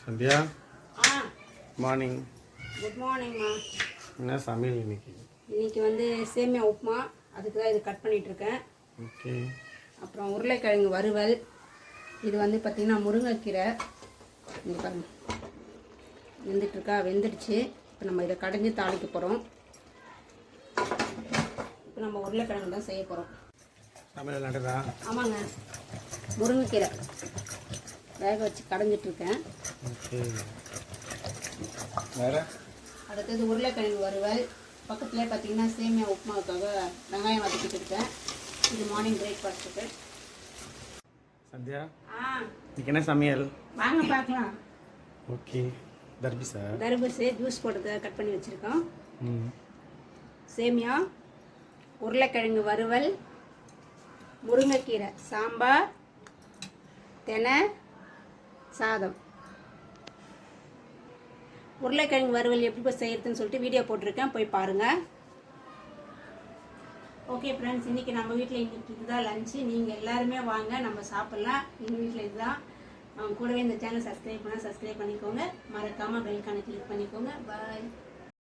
சந்தியா ஆ morning. Good மார்னிங்மா. என்ன சமையல் இன்னைக்கு? இன்னைக்கு வந்து சேமியா உப்புமா, அதுக்கு தான் இது கட் பண்ணிகிட்ருக்கேன். ஓகே. அப்புறம் உருளைக்கிழங்கு வறுவல். இது வந்து பார்த்திங்கன்னா முருங்கைக்கீரை. இங்கே பாருங்க வெந்துட்டுருக்கா, வெந்துடுச்சு. இப்போ நம்ம இதை கடைஞ்சி தாளிக்க போகிறோம். இப்போ நம்ம உருளைக்கிழங்கு தான் செய்ய போகிறோம். சமையல் நடக்குதா? ஆமாங்க, முருங்கைக்கீரை வேக வச்சு கடைஞ்சிட்ருக்கேன். ஓகே. வேறு அடுத்தது உருளைக்கிழங்கு வறுவல். பக்கத்துலேயே பார்த்தீங்கன்னா சேமியா உப்புமாவுக்காக வெங்காயம் வதக்கிட்டு இருக்கேன். இது மார்னிங் பிரேக்ஃபாஸ்ட்டுக்கு. சந்தியா ஆ இன்னைக்கு என்ன சமையல்? வாங்க பார்க்கலாம். ஓகே. தர்பீஸா? தர்பூசு ஜூஸ் போட்டு கட் பண்ணி வச்சுருக்கோம். சேமியா, உருளைக்கிழங்கு வறுவல், முருங்கைக்கீரை சாம்பார், தெனை சாதம். உருளைக்கிழங்கு வறுவல் எப்படி போய் செய்யறதுன்னு சொல்லிட்டு வீடியோ போட்டிருக்கேன், போய் பாருங்கள். ஓகே ஃப்ரெண்ட்ஸ், இன்றைக்கி நம்ம வீட்டில் இன்றைக்கி இதுதான் லஞ்சு. நீங்கள் எல்லாருமே வாங்க, நம்ம சாப்பிட்லாம். எங்கள் வீட்டில் இதுதான். அவங்க கூடவே இந்த சேனல் சப்ஸ்கிரைப் பண்ணிக்கோங்க. மறக்காமல் பெல் ஐகானை கிளிக் பண்ணிக்கோங்க. பாய்.